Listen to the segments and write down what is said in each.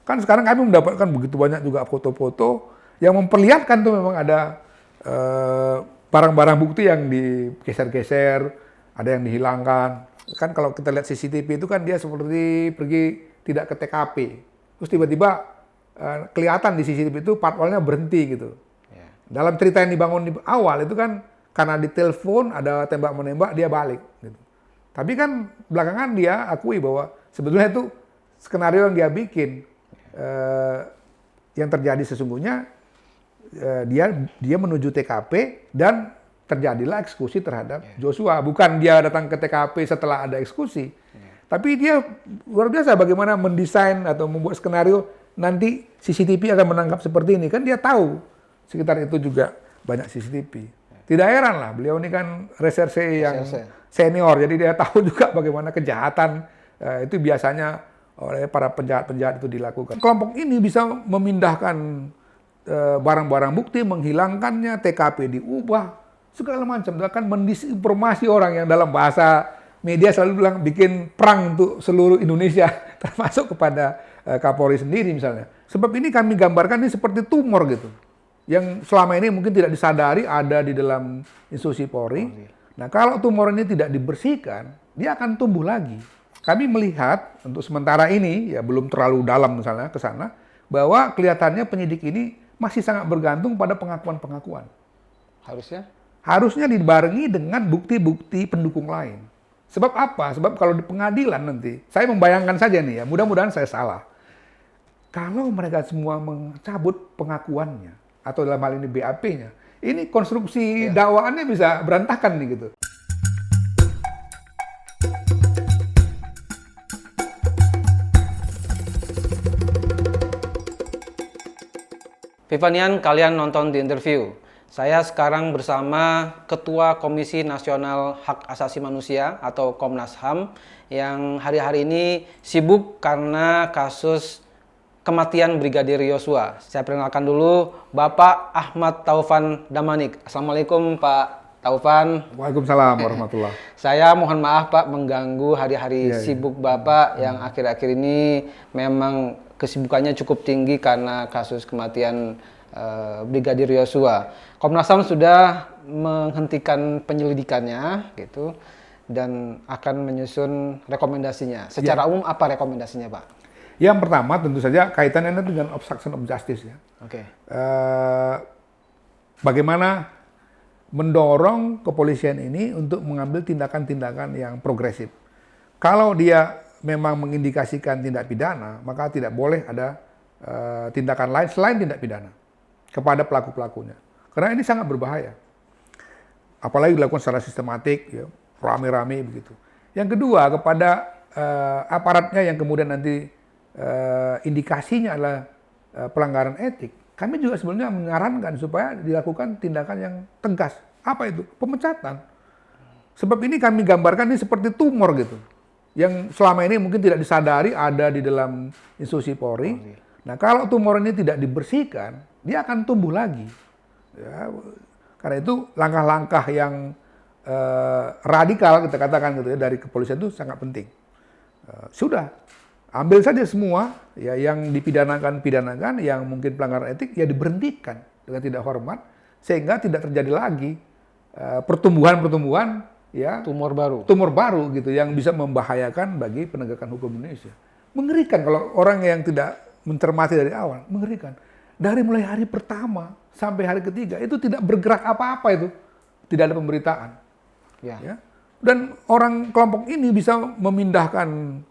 Kan sekarang kami mendapatkan begitu banyak juga foto-foto yang memperlihatkan tuh memang ada barang-barang bukti yang digeser-geser, ada yang dihilangkan. Kan kalau kita lihat CCTV itu kan dia seperti pergi tidak ke TKP. Terus tiba-tiba kelihatan di CCTV itu patwalnya berhenti gitu. Yeah. Dalam cerita yang dibangun di awal itu kan karena ditelepon ada tembak-menembak dia balik gitu. Tapi kan belakangan dia akui bahwa sebetulnya itu skenario yang dia bikin. Yang terjadi sesungguhnya dia menuju TKP dan terjadilah eksekusi terhadap Joshua. Bukan dia datang ke TKP setelah ada eksekusi. Tapi dia luar biasa bagaimana mendesain atau membuat skenario nanti CCTV akan menangkap seperti ini. Kan dia tahu sekitar itu juga banyak CCTV. Tidak heran lah, beliau ini kan reserse yang senior. Jadi dia tahu juga bagaimana kejahatan itu biasanya oleh para penjahat-penjahat itu dilakukan. Kelompok ini bisa memindahkan barang-barang bukti, menghilangkannya, TKP diubah, segala macam. Itu akan mendisinformasi orang yang dalam bahasa media selalu bilang bikin perang untuk seluruh Indonesia, termasuk kepada Kapolri sendiri misalnya. Sebab ini kami gambarkan ini seperti tumor gitu, yang selama ini mungkin tidak disadari ada di dalam institusi Polri. Nah kalau tumor ini tidak dibersihkan, dia akan tumbuh lagi. Kami melihat untuk sementara ini, ya belum terlalu dalam misalnya ke sana, bahwa kelihatannya penyidik ini masih sangat bergantung pada pengakuan-pengakuan. Harusnya dibarengi dengan bukti-bukti pendukung lain. Sebab apa? Sebab kalau di pengadilan nanti, saya membayangkan saja nih ya, mudah-mudahan saya salah. Kalau mereka semua mencabut pengakuannya, atau dalam hal ini BAP-nya, ini konstruksi dakwaannya bisa berantakan nih gitu. Vivanian, kalian nonton di interview. Saya sekarang bersama Ketua Komisi Nasional Hak Asasi Manusia atau Komnas HAM yang hari-hari ini sibuk karena kasus kematian Brigadir Yosua. Saya perkenalkan dulu Bapak Ahmad Taufan Damanik. Assalamualaikum Pak Taufan. Waalaikumsalam warahmatullahi. Saya mohon maaf Pak mengganggu hari-hari sibuk Bapak yang akhir-akhir ini memang kesibukannya cukup tinggi karena kasus kematian Brigadir Yosua. Komnas HAM sudah menghentikan penyelidikannya gitu dan akan menyusun rekomendasinya. Secara umum apa rekomendasinya, Pak? Yang pertama tentu saja kaitannya dengan obstruction of justice ya. Oke. Bagaimana mendorong kepolisian ini untuk mengambil tindakan-tindakan yang progresif. Kalau dia memang mengindikasikan tindak pidana, maka tidak boleh ada tindakan lain selain tindak pidana kepada pelaku-pelakunya. Karena ini sangat berbahaya. Apalagi dilakukan secara sistematik, ya, rame-rame begitu. Yang kedua, kepada aparatnya yang kemudian nanti indikasinya adalah pelanggaran etik, kami juga sebenarnya menyarankan supaya dilakukan tindakan yang tegas. Apa itu? Pemecatan. Sebab ini kami gambarkan ini seperti tumor gitu, yang selama ini mungkin tidak disadari ada di dalam institusi Polri. Nah, kalau tumor ini tidak dibersihkan, dia akan tumbuh lagi. Ya, karena itu langkah-langkah yang radikal kita katakan gitu ya dari kepolisian itu sangat penting. Sudah, ambil saja semua ya yang dipidanakan, yang mungkin pelanggaran etik ya diberhentikan dengan tidak hormat sehingga tidak terjadi lagi pertumbuhan ya tumor baru gitu yang bisa membahayakan bagi penegakan hukum Indonesia. Mengerikan kalau orang yang tidak mencermati dari awal, mengerikan. Dari mulai hari pertama sampai hari ketiga itu tidak bergerak apa-apa itu, tidak ada pemberitaan. Ya. Dan orang kelompok ini bisa memindahkan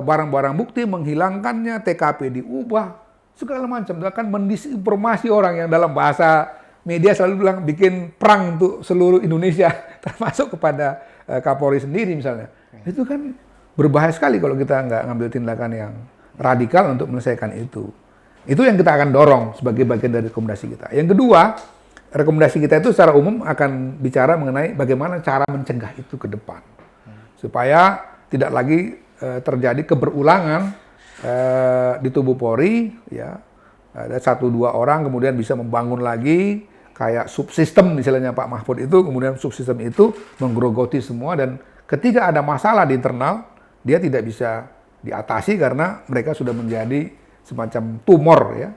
barang-barang bukti, menghilangkannya, TKP diubah, segala macam. Itu akan mendisinformasi orang yang dalam bahasa media selalu bilang bikin perang untuk seluruh Indonesia, termasuk kepada Kapolri sendiri misalnya. Itu kan berbahaya sekali kalau kita nggak ngambil tindakan yang radikal untuk menyelesaikan itu. Itu yang kita akan dorong sebagai bagian dari rekomendasi kita. Yang kedua, rekomendasi kita itu secara umum akan bicara mengenai bagaimana cara mencegah itu ke depan. Supaya tidak lagi terjadi keberulangan di tubuh Polri, ya. Ada 1-2 orang kemudian bisa membangun lagi kayak subsistem misalnya Pak Mahfud itu, kemudian subsistem itu menggerogoti semua dan ketika ada masalah di internal, dia tidak bisa diatasi karena mereka sudah menjadi semacam tumor ya,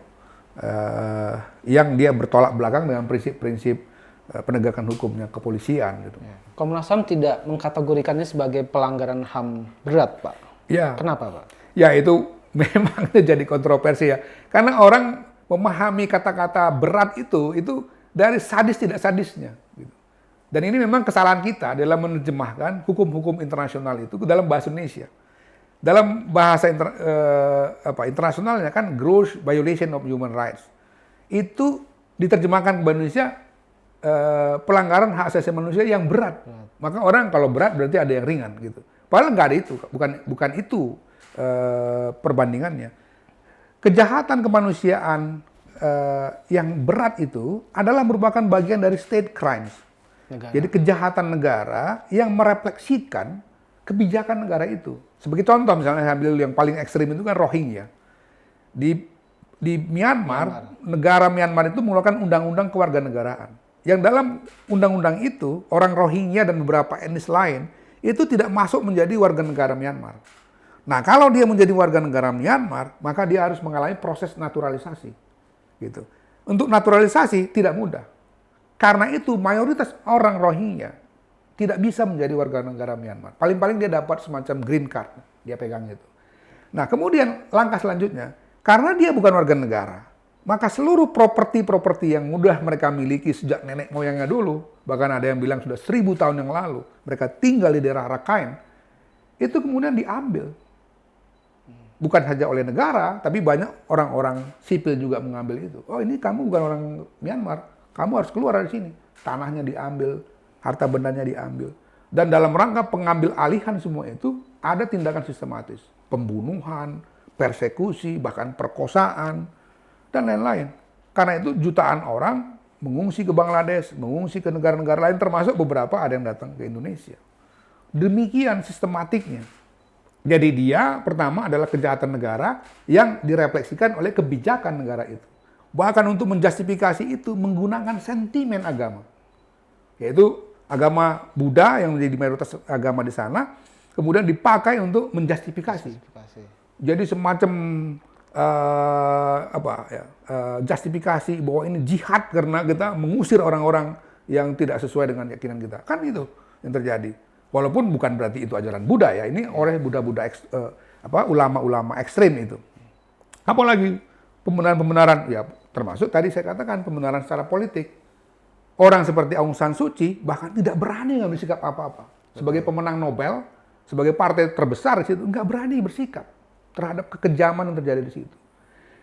yang dia bertolak belakang dengan prinsip-prinsip penegakan hukumnya kepolisian gitu. Komnas HAM tidak mengkategorikannya sebagai pelanggaran HAM berat, Pak. Ya. Kenapa, Pak? Ya itu memang jadi kontroversi ya. Karena orang memahami kata-kata berat itu dari sadis tidak sadisnya. Gitu. Dan ini memang kesalahan kita dalam menerjemahkan hukum-hukum internasional itu ke dalam bahasa Indonesia. Dalam bahasa internasionalnya kan gross violation of human rights. Itu diterjemahkan ke bahasa Indonesia pelanggaran hak asasi manusia yang berat. Maka orang kalau berat berarti ada yang ringan gitu. Padahal nggak ada itu, bukan itu perbandingannya. Kejahatan kemanusiaan yang berat itu adalah merupakan bagian dari state crimes. Jadi kejahatan negara yang merefleksikan kebijakan negara itu. Sebagai contoh misalnya saya ambil yang paling ekstrim itu kan Rohingya. Di Myanmar, negara Myanmar itu mengeluarkan undang-undang kewarganegaraan. Yang dalam undang-undang itu, orang Rohingya dan beberapa etnis lain, itu tidak masuk menjadi warga negara Myanmar. Nah, kalau dia menjadi warga negara Myanmar, maka dia harus mengalami proses naturalisasi. Gitu. Untuk naturalisasi tidak mudah. Karena itu, mayoritas orang Rohingya tidak bisa menjadi warga negara Myanmar. Paling-paling dia dapat semacam green card, dia pegang itu. Nah, kemudian langkah selanjutnya, karena dia bukan warga negara, maka seluruh properti-properti yang mudah mereka miliki sejak nenek moyangnya dulu, bahkan ada yang bilang sudah 1000 tahun yang lalu, mereka tinggal di daerah Rakhine, itu kemudian diambil. Bukan saja oleh negara, tapi banyak orang-orang sipil juga mengambil itu. Oh ini kamu bukan orang Myanmar, kamu harus keluar dari sini. Tanahnya diambil, harta bendanya diambil. Dan dalam rangka pengambil alihan semua itu, ada tindakan sistematis. Pembunuhan, persekusi, bahkan perkosaan, dan lain-lain. Karena itu jutaan orang mengungsi ke Bangladesh, mengungsi ke negara-negara lain, termasuk beberapa ada yang datang ke Indonesia. Demikian sistematiknya. Jadi dia pertama adalah kejahatan negara yang direfleksikan oleh kebijakan negara itu. Bahkan untuk menjustifikasi itu menggunakan sentimen agama. Yaitu agama Buddha yang menjadi mayoritas agama di sana, kemudian dipakai untuk menjustifikasi. Jadi semacam justifikasi bahwa ini jihad karena kita mengusir orang-orang yang tidak sesuai dengan keyakinan kita. Kan itu yang terjadi. Walaupun bukan berarti itu ajaran Buddha ya, ini oleh Buddha-Buddha ulama-ulama ekstrim itu. Apalagi pembenaran-pembenaran, ya termasuk tadi saya katakan pembenaran secara politik. Orang seperti Aung San Suu Kyi bahkan tidak berani ngambil sikap apa-apa. Sebagai pemenang Nobel, sebagai partai terbesar di situ, nggak berani bersikap terhadap kekejaman yang terjadi di situ.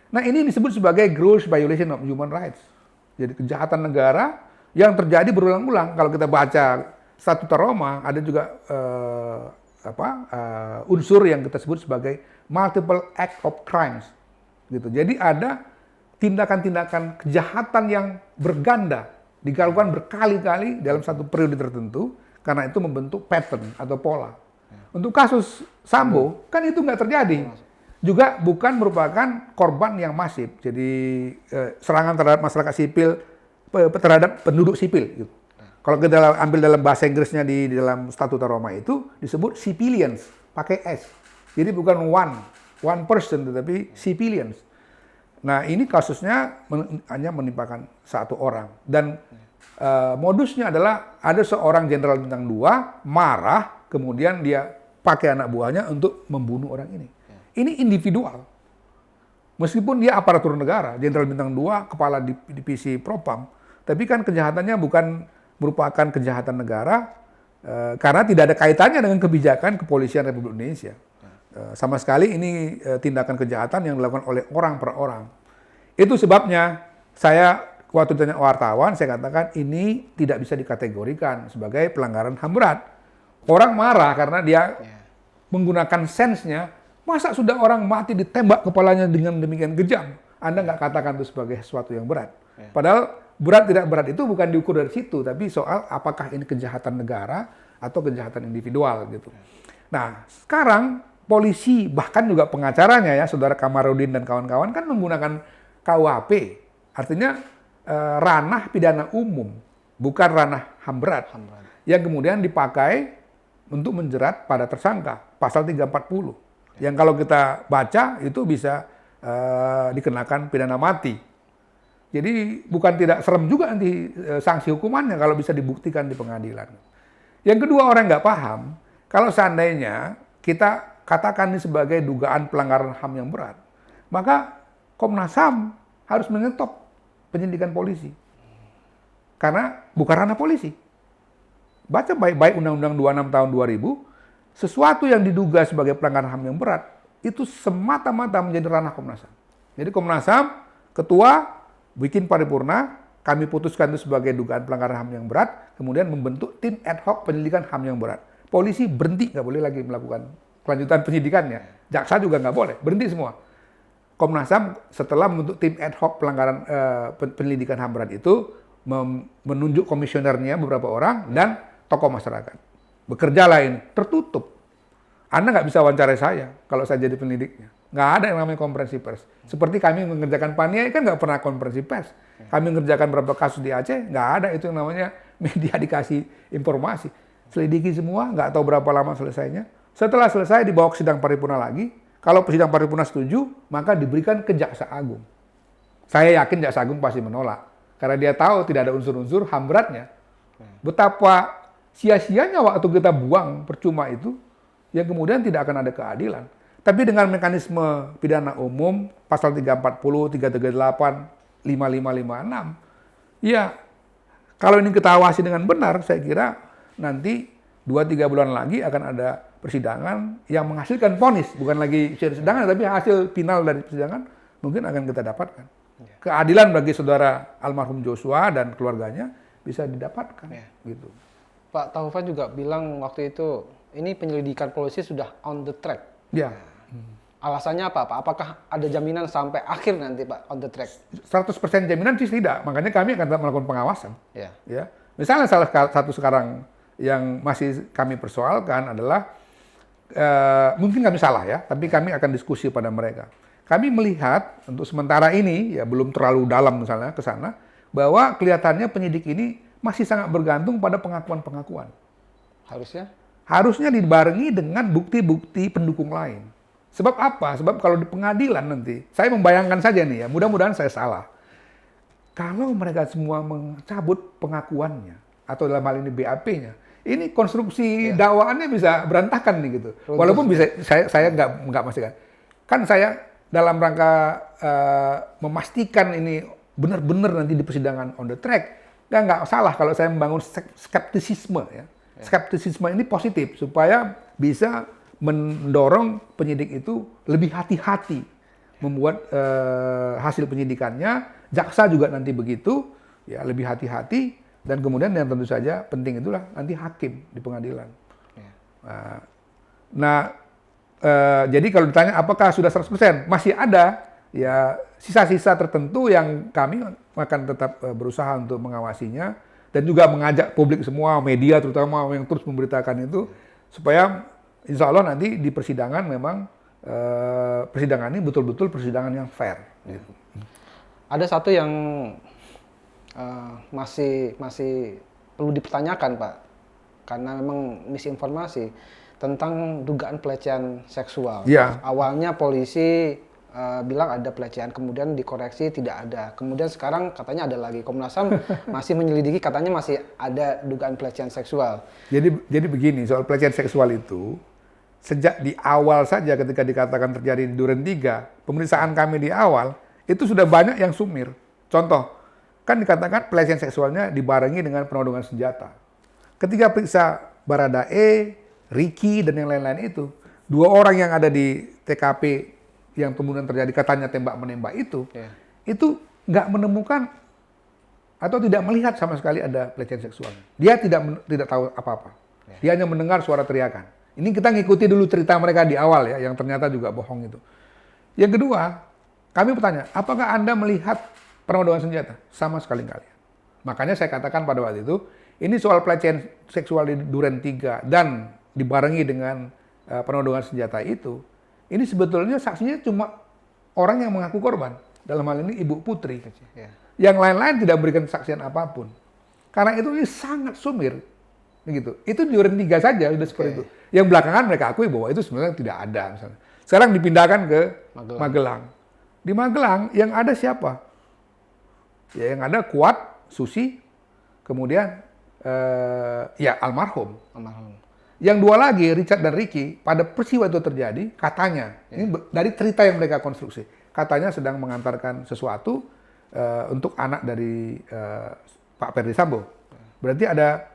Nah ini disebut sebagai gross violation of human rights. Jadi kejahatan negara yang terjadi berulang-ulang. Kalau kita baca Statuta Roma, ada juga unsur yang kita sebut sebagai multiple act of crimes. Gitu. Jadi ada tindakan-tindakan kejahatan yang berganda, dilakukan berkali-kali dalam satu periode tertentu, karena itu membentuk pattern atau pola. Untuk kasus Sambo, kan itu nggak terjadi. Juga bukan merupakan korban yang masif. Jadi serangan terhadap masyarakat sipil, terhadap penduduk sipil. Gitu. Kalau kita ambil dalam bahasa Inggrisnya di dalam Statuta Roma itu disebut civilians, pakai S. Jadi bukan one person, tetapi civilians. Nah ini kasusnya hanya menimpakan satu orang. Dan modusnya adalah ada seorang jenderal bintang 2 marah, kemudian dia pakai anak buahnya untuk membunuh orang ini. Ini individual. Meskipun dia aparatur negara, jenderal bintang 2, kepala divisi Propam, tapi kan kejahatannya bukan merupakan kejahatan negara karena tidak ada kaitannya dengan kebijakan kepolisian Republik Indonesia. Sama sekali ini tindakan kejahatan yang dilakukan oleh orang per orang. Itu sebabnya saya waktu ditanya wartawan, saya katakan ini tidak bisa dikategorikan sebagai pelanggaran HAM berat. Orang marah karena dia menggunakan sensenya, masa sudah orang mati ditembak kepalanya dengan demikian kejam? Anda nggak katakan itu sebagai sesuatu yang berat. Padahal berat tidak berat itu bukan diukur dari situ, tapi soal apakah ini kejahatan negara atau kejahatan individual gitu. Nah, sekarang polisi bahkan juga pengacaranya ya, Saudara Kamarudin dan kawan-kawan kan menggunakan KUHP, artinya ranah pidana umum, bukan ranah HAM berat, yang kemudian dipakai untuk menjerat pada tersangka, pasal 340. Yang kalau kita baca itu bisa dikenakan pidana mati. Jadi bukan tidak serem juga nanti sanksi hukumannya kalau bisa dibuktikan di pengadilan. Yang kedua, orang nggak paham, kalau seandainya kita katakan ini sebagai dugaan pelanggaran HAM yang berat, maka Komnas HAM harus menyetop penyidikan polisi. Karena bukan ranah polisi. Baca baik-baik Undang-Undang 26 tahun 2000, sesuatu yang diduga sebagai pelanggaran HAM yang berat, itu semata-mata menjadi ranah Komnas HAM. Jadi Komnas HAM, ketua, bikin paripurna, kami putuskan itu sebagai dugaan pelanggaran HAM yang berat, kemudian membentuk tim ad hoc penyelidikan HAM yang berat. Polisi berhenti, nggak boleh lagi melakukan kelanjutan penyidikannya. Jaksa juga nggak boleh, berhenti semua. Komnas HAM setelah membentuk tim ad hoc pelanggaran penyelidikan HAM berat itu, menunjuk komisionernya beberapa orang dan tokoh masyarakat. Bekerjalah ini, tertutup. Anda nggak bisa wawancarai saya kalau saya jadi penyelidiknya. Nggak ada yang namanya konferensi pers. Seperti kami mengerjakan Paniai kan nggak pernah konferensi pers. Kami mengerjakan beberapa kasus di Aceh, nggak ada itu yang namanya media dikasih informasi. Selidiki semua, nggak tahu berapa lama selesainya. Setelah selesai dibawa ke sidang paripurna lagi. Kalau sidang paripurna setuju, maka diberikan ke Jaksa Agung. Saya yakin Jaksa Agung pasti menolak. Karena dia tahu tidak ada unsur-unsur HAM beratnya. Betapa sia-sianya waktu kita buang percuma itu, yang kemudian tidak akan ada keadilan. Tapi dengan mekanisme pidana umum, pasal 340, 338, 5556, ya kalau ini kita awasi dengan benar, saya kira nanti 2-3 bulan lagi akan ada persidangan yang menghasilkan vonis, bukan lagi persidangan, tapi hasil final dari persidangan mungkin akan kita dapatkan. Keadilan bagi saudara almarhum Joshua dan keluarganya bisa didapatkan. Gitu. Pak Taufan juga bilang waktu itu, ini penyelidikan polisi sudah on the track. Ya. Alasannya apa, Pak? Apakah ada jaminan sampai akhir nanti, Pak, on the track? 100% jaminan sih tidak. Makanya kami akan tetap melakukan pengawasan. Ya. Misalnya salah satu sekarang yang masih kami persoalkan adalah, mungkin kami salah ya, tapi kami akan diskusi pada mereka. Kami melihat untuk sementara ini, ya belum terlalu dalam misalnya ke sana, bahwa kelihatannya penyidik ini masih sangat bergantung pada pengakuan-pengakuan. Harusnya? Harusnya dibarengi dengan bukti-bukti pendukung lain. Sebab apa? Sebab kalau di pengadilan nanti, saya membayangkan saja nih ya, mudah-mudahan saya salah. Kalau mereka semua mencabut pengakuannya, atau dalam hal ini BAP-nya, ini konstruksi dakwaannya bisa berantakan nih gitu. Walaupun bisa saya nggak pastikan. Kan saya dalam rangka memastikan ini benar-benar nanti di persidangan on the track, nggak salah kalau saya membangun skeptisisme ya. Skeptisisme ini positif supaya bisa mendorong penyidik itu lebih hati-hati membuat hasil penyidikannya, jaksa juga nanti begitu, ya lebih hati-hati, dan kemudian yang tentu saja penting itulah nanti hakim di pengadilan. Jadi kalau ditanya apakah sudah 100%, masih ada ya sisa-sisa tertentu yang kami akan tetap berusaha untuk mengawasinya dan juga mengajak publik semua, media terutama yang terus memberitakan itu, supaya insya Allah nanti di persidangan memang persidangan ini betul-betul persidangan yang fair. Gitu. Ada satu yang masih perlu dipertanyakan, Pak, karena memang misinformasi tentang dugaan pelecehan seksual. Ya. Awalnya polisi bilang ada pelecehan, kemudian dikoreksi tidak ada. Kemudian sekarang katanya ada lagi. Komnas HAM masih menyelidiki, katanya masih ada dugaan pelecehan seksual. Jadi begini, soal pelecehan seksual itu, sejak di awal saja ketika dikatakan terjadi di Duren 3, pemeriksaan kami di awal, itu sudah banyak yang sumir. Contoh, kan dikatakan pelecehan seksualnya dibarengi dengan penodongan senjata. Ketika periksa Baradae, Ricky, dan yang lain-lain itu, 2 orang yang ada di TKP yang kemudian terjadi katanya tembak-menembak itu nggak menemukan atau tidak melihat sama sekali ada pelecehan seksual. Dia tidak tahu apa-apa. Dia hanya mendengar suara teriakan. Ini kita ngikuti dulu cerita mereka di awal ya, yang ternyata juga bohong itu. Yang kedua, kami bertanya, apakah Anda melihat penodongan senjata? Sama sekali nggak lihat. Makanya saya katakan pada waktu itu, ini soal pelecehan seksual di Duren 3 dan dibarengi dengan penodongan senjata itu, ini sebetulnya saksinya cuma orang yang mengaku korban. Dalam hal ini Ibu Putri. Yang lain-lain tidak memberikan kesaksian apapun. Karena itu ini sangat sumir. Begitu. Itu di Duren 3 saja sudah seperti itu. Yang belakangan mereka akui bahwa itu sebenarnya tidak ada. Misalnya. Sekarang dipindahkan ke Magelang. Di Magelang yang ada siapa? Ya yang ada Kuat, Susi, kemudian ya almarhum. Yang dua lagi, Richard dan Ricky, pada peristiwa itu terjadi, katanya, ini dari cerita yang mereka konstruksi, katanya sedang mengantarkan sesuatu untuk anak dari Pak Ferdi Sambo. Berarti ada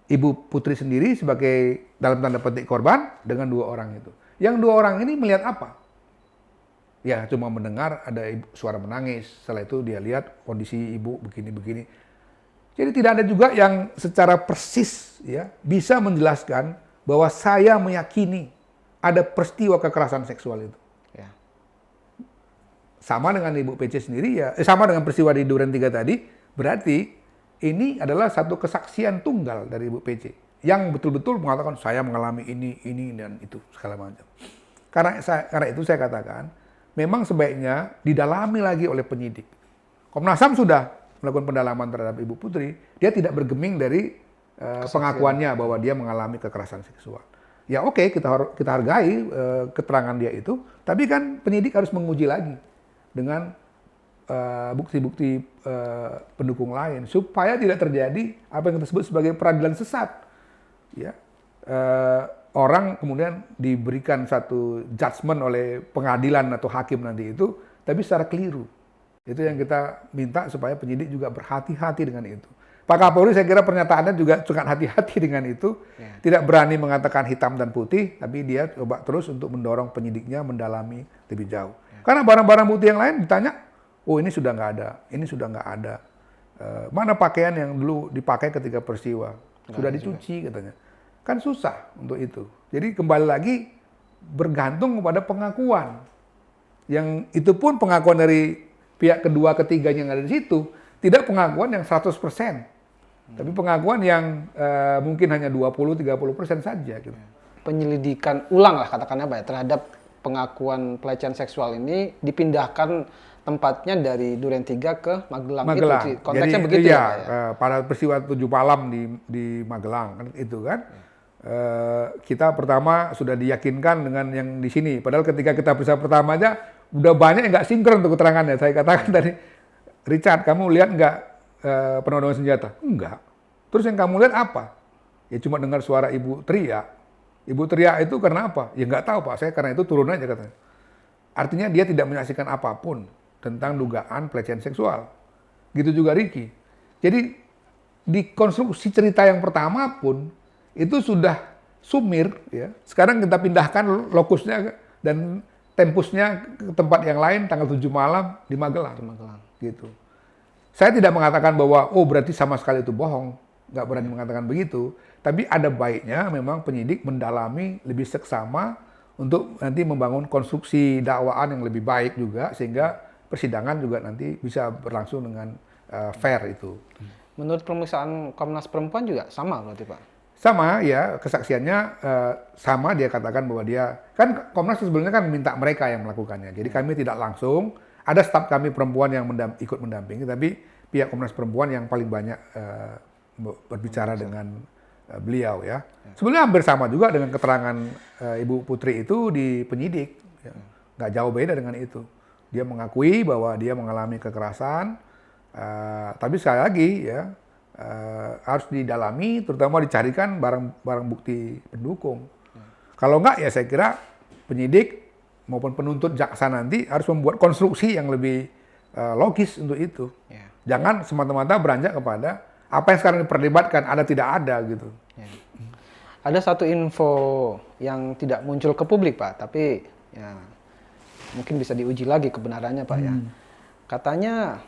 Ibu Putri sendiri sebagai dalam tanda petik korban dengan dua orang itu. Yang dua orang ini melihat apa? Ya cuma mendengar ada suara menangis. Setelah itu dia lihat kondisi ibu begini-begini. Jadi tidak ada juga yang secara persis ya bisa menjelaskan bahwa saya meyakini ada peristiwa kekerasan seksual itu. Ya. Sama dengan Ibu PC sendiri ya, sama dengan peristiwa di Duren 3 tadi, berarti ini adalah satu kesaksian tunggal dari Ibu PC yang betul-betul mengatakan saya mengalami ini dan itu segala macam. Karena itu saya katakan memang sebaiknya didalami lagi oleh penyidik. Komnas HAM sudah melakukan pendalaman terhadap Ibu Putri, dia tidak bergeming dari pengakuannya bahwa dia mengalami kekerasan seksual. Ya oke, kita hargai keterangan dia itu, tapi kan penyidik harus menguji lagi dengan bukti-bukti pendukung lain supaya tidak terjadi apa yang kita sebut sebagai peradilan sesat. Ya. Orang kemudian diberikan satu judgement oleh pengadilan atau hakim nanti itu, tapi secara keliru. Itu yang kita minta supaya penyidik juga berhati-hati dengan itu. Pak Kapolri saya kira pernyataannya juga sangat hati-hati dengan itu. Ya. Tidak berani mengatakan hitam dan putih, tapi dia coba terus untuk mendorong penyidiknya mendalami lebih jauh. Ya. Karena barang-barang bukti yang lain ditanya, oh ini sudah nggak ada, ini sudah nggak ada. Mana pakaian yang dulu dipakai ketika peristiwa? Sudah dicuci katanya. Kan susah untuk itu. Jadi kembali lagi bergantung kepada pengakuan. Yang itu pun pengakuan dari pihak kedua ketiganya yang ada di situ, tidak pengakuan yang 100%. Tapi pengakuan yang mungkin hanya 20-30% saja gitu. Penyelidikan ulang lah katakannya Pak ya, terhadap pengakuan pelecehan seksual ini dipindahkan tempatnya dari Duren 3 ke Magelang. Itu konteksnya jadi, begitu iya, ya Pak ya? Pada peristiwa 7 Malam di Magelang kan itu kan. Kita pertama sudah diyakinkan dengan yang di sini. Padahal ketika kita periksa pertama aja udah banyak yang nggak sinkron untuk keterangannya. Saya katakan tadi, Richard, kamu lihat nggak penodongan senjata? Enggak. Terus yang kamu lihat apa? Ya cuma dengar suara ibu teriak. Ibu teriak itu karena apa? Ya nggak tahu Pak. Saya karena itu turun aja katanya. Artinya dia tidak menyaksikan apapun tentang dugaan pelecehan seksual. Gitu juga Ricky. Jadi di konstruksi cerita yang pertama pun itu sudah sumir, ya. Sekarang kita pindahkan lokusnya dan tempusnya ke tempat yang lain tanggal 7 Malam di Magelang. Gitu. Saya tidak mengatakan bahwa oh berarti sama sekali itu bohong, nggak berani mengatakan begitu. Tapi ada baiknya memang penyidik mendalami lebih seksama untuk nanti membangun konstruksi dakwaan yang lebih baik juga sehingga persidangan juga nanti bisa berlangsung dengan fair itu. Menurut pemeriksaan Komnas Perempuan juga sama berarti Pak? Sama ya, kesaksiannya sama, dia katakan bahwa dia, kan Komnas sebenarnya kan minta mereka yang melakukannya. Jadi kami tidak langsung, ada staf kami perempuan yang ikut mendampingi, tapi pihak Komnas Perempuan yang paling banyak berbicara dengan beliau ya. Sebenarnya hampir sama juga dengan keterangan Ibu Putri itu di penyidik. Ya. Nggak jauh beda dengan itu. Dia mengakui bahwa dia mengalami kekerasan, tapi sekali lagi ya, harus didalami, terutama dicarikan barang bukti pendukung. Kalau enggak ya saya kira penyidik maupun penuntut jaksa nanti harus membuat konstruksi yang lebih logis untuk itu. Jangan semata-mata beranjak kepada apa yang sekarang diperdebatkan ada tidak ada gitu. Ada satu info yang tidak muncul ke publik Pak, tapi ya mungkin bisa diuji lagi kebenarannya Pak ya. Katanya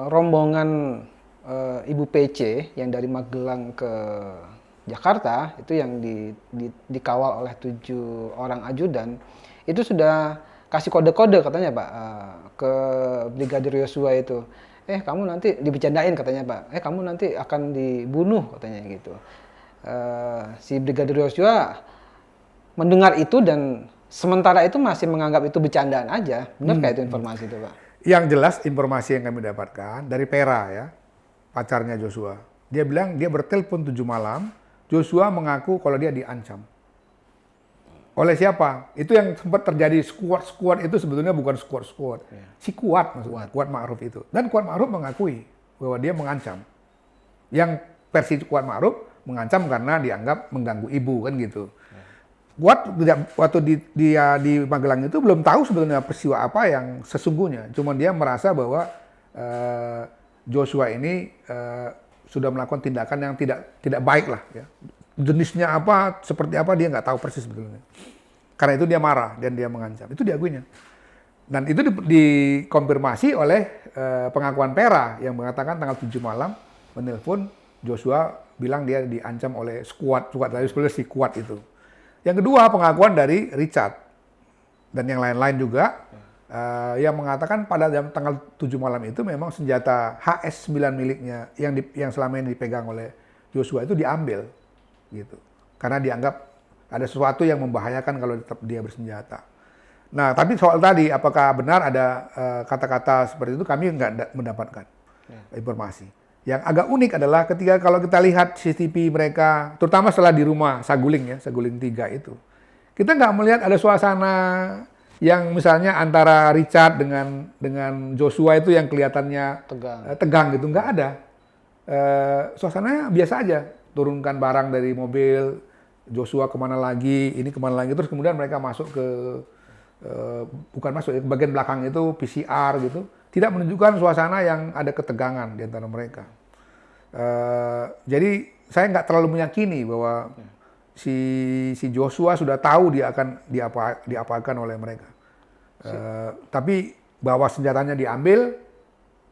rombongan Ibu PC yang dari Magelang ke Jakarta itu yang dikawal oleh 7 orang ajudan itu sudah kasih kode-kode katanya Pak ke Brigadir Yosua itu. Kamu nanti dibicarain katanya Pak. Kamu nanti akan dibunuh katanya gitu. Si Brigadir Yosua mendengar itu dan sementara itu masih menganggap itu bercandaan aja. Benar kayak itu informasi itu Pak? Yang jelas informasi yang kami dapatkan dari Pera ya, pacarnya Joshua. Dia bilang dia bertelepon 7 Malam, Joshua mengaku kalau dia diancam Oleh siapa? Itu yang sempat terjadi squad itu sebetulnya bukan squad. Si Kuat maksudnya, Kuat Ma'ruf itu. Dan Kuat Ma'ruf mengakui bahwa dia mengancam. Yang versi Kuat Ma'ruf mengancam karena dianggap mengganggu ibu kan gitu. Kuat waktu dia di Magelang itu belum tahu sebetulnya peristiwa apa yang sesungguhnya. Cuma dia merasa bahwa Joshua ini sudah melakukan tindakan yang tidak baik lah ya. Jenisnya apa, seperti apa dia nggak tahu persis sebetulnya. Karena itu dia marah dan dia mengancam. Itu diakuinya. Dan itu dikonfirmasi oleh pengakuan Pera yang mengatakan tanggal 7 malam menelpon Joshua bilang dia diancam oleh squad tadi sebenarnya si Kuat itu. Yang kedua pengakuan dari Richard dan yang lain-lain juga yang mengatakan pada jam tanggal 7 malam itu memang senjata HS-9 miliknya yang selama ini dipegang oleh Joshua itu diambil gitu. Karena dianggap ada sesuatu yang membahayakan kalau dia bersenjata. Nah, tapi soal tadi apakah benar ada kata-kata seperti itu kami nggak mendapatkan informasi. Yang agak unik adalah ketika kalau kita lihat CCTV mereka, terutama setelah di rumah Saguling 3 itu, kita nggak melihat ada suasana yang misalnya antara Richard dengan Joshua itu yang kelihatannya tegang gitu, nggak ada. Suasananya biasa aja, turunkan barang dari mobil, Joshua kemana lagi, ini kemana lagi, terus kemudian mereka masuk ke bukan masuk ya, bagian belakang itu PCR gitu, tidak menunjukkan suasana yang ada ketegangan di antara mereka. Jadi saya nggak terlalu meyakini bahwa si Joshua sudah tahu dia akan diapakan oleh mereka. Tapi bahwa senjatanya diambil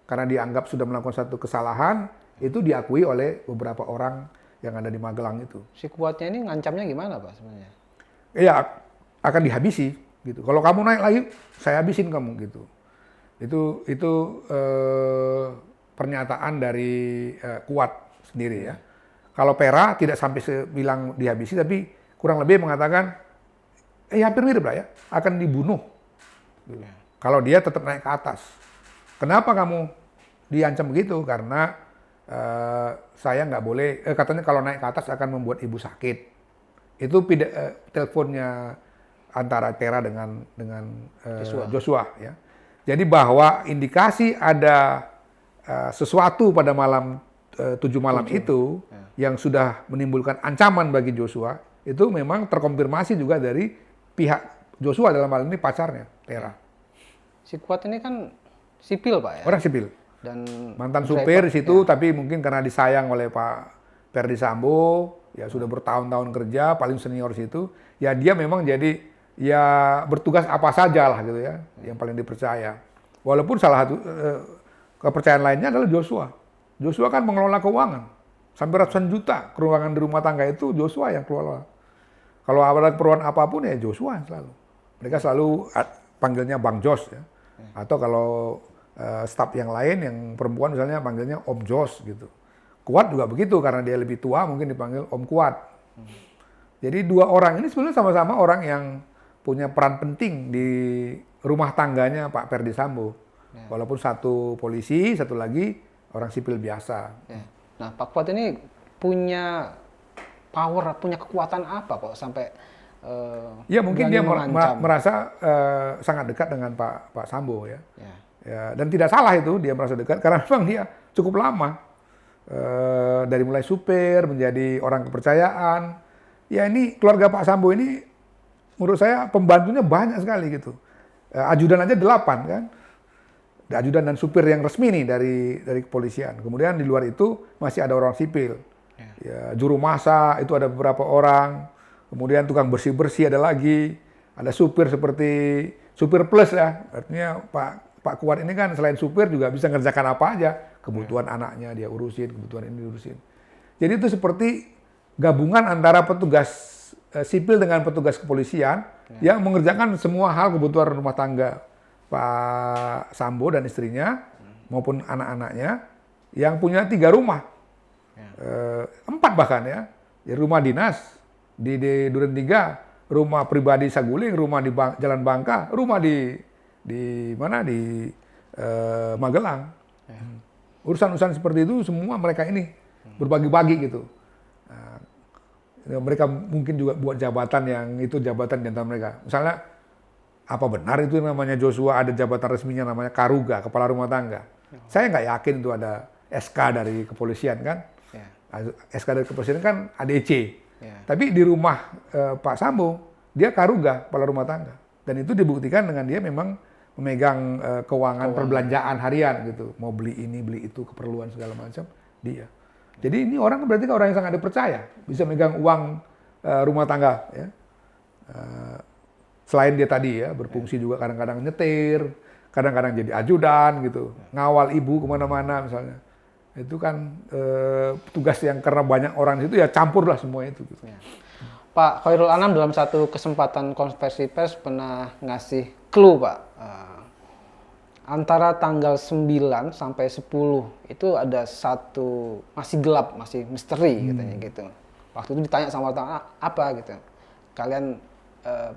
karena dianggap sudah melakukan satu kesalahan, itu diakui oleh beberapa orang yang ada di Magelang itu. Si Kuatnya ini ngancamnya gimana Pak sebenarnya? Iya, akan dihabisi gitu. Kalau kamu naik lagi, saya habisin kamu gitu. Itu pernyataan dari Kuat sendiri ya. Kalau Pera tidak sampai bilang dihabisi, tapi kurang lebih mengatakan, hampir mirip lah ya, akan dibunuh. Kalau dia tetap naik ke atas. Kenapa kamu diancam begitu? Karena saya nggak boleh, katanya kalau naik ke atas akan membuat ibu sakit. Itu teleponnya antara Pera dengan Joshua ya. Jadi bahwa indikasi ada sesuatu pada malam 7 malam itu yang sudah menimbulkan ancaman bagi Joshua, itu memang terkonfirmasi juga dari pihak Joshua dalam hal ini pacarnya, Pera. Si Kuat ini kan sipil Pak ya? Orang sipil. Dan mantan supir di situ, tapi mungkin karena disayang oleh Pak Ferdi Sambo, ya sudah bertahun-tahun kerja, paling senior situ, ya dia memang jadi ya bertugas apa saja lah gitu ya, yang paling dipercaya. Walaupun salah satu kepercayaan lainnya adalah Joshua. Joshua kan mengelola keuangan, sampai ratusan juta keuangan di rumah tangga itu Joshua yang kelola. Kalau ada keperluan apapun ya Joshua yang selalu. Mereka selalu panggilnya Bang Jos ya, atau kalau staf yang lain yang perempuan misalnya panggilnya Om Jos gitu. Kuat juga begitu karena dia lebih tua mungkin dipanggil Om Kuat. Jadi dua orang ini sebenarnya sama-sama orang yang punya peran penting di rumah tangganya Pak Ferdi Sambo. Walaupun satu polisi, satu lagi orang sipil biasa. Nah Pak Kuat ini punya power, punya kekuatan apa kok sampai ya mungkin dia merasa sangat dekat dengan Pak Sambo ya. Ya, dan tidak salah itu dia merasa dekat karena memang dia cukup lama dari mulai supir menjadi orang kepercayaan. Ya ini keluarga Pak Sambo ini menurut saya pembantunya banyak sekali gitu. Ajudan aja 8 kan. Ajudan dan supir yang resmi nih dari kepolisian. Kemudian di luar itu masih ada orang sipil. Ya, juru masak itu ada beberapa orang. Kemudian tukang bersih-bersih ada lagi. Ada supir seperti supir plus ya. Artinya Pak Kuat ini kan selain supir juga bisa ngerjakan apa aja. Kebutuhan anaknya dia urusin, kebutuhan ini diurusin. Jadi itu seperti gabungan antara petugas sipil dengan petugas kepolisian yang mengerjakan semua hal kebutuhan rumah tangga Pak Sambo dan istrinya maupun anak-anaknya yang punya 3 rumah. 4 bahkan ya. Rumah dinas di Duren 3, rumah pribadi Saguling, rumah di Jalan Bangka, rumah di mana di Magelang. Urusan-urusan seperti itu semua mereka ini berbagi-bagi gitu. Ya, mereka mungkin juga buat jabatan yang itu jabatan di antara mereka. Misalnya, apa benar itu namanya Joshua ada jabatan resminya namanya Karuga, kepala rumah tangga? Saya nggak yakin itu ada SK dari kepolisian kan. SK dari kepolisian kan ADC. Tapi di rumah Pak Sambo, dia Karuga, kepala rumah tangga. Dan itu dibuktikan dengan dia memang memegang keuangan perbelanjaan harian gitu. Mau beli ini, beli itu, keperluan segala macam, dia. Jadi ini orang berarti orang yang sangat dipercaya, bisa megang uang rumah tangga. Ya. Selain dia tadi ya, berfungsi juga kadang-kadang nyetir, kadang-kadang jadi ajudan gitu, ngawal ibu kemana-mana misalnya. Itu kan tugas yang karena banyak orang di situ ya campur lah semua itu. Gitu. Pak Khairul Anam dalam satu kesempatan konversi pers pernah ngasih clue Pak. Antara tanggal 9 sampai 10 itu ada satu masih gelap, masih misteri katanya gitu. Waktu itu ditanya sama wartawan apa gitu. Kalian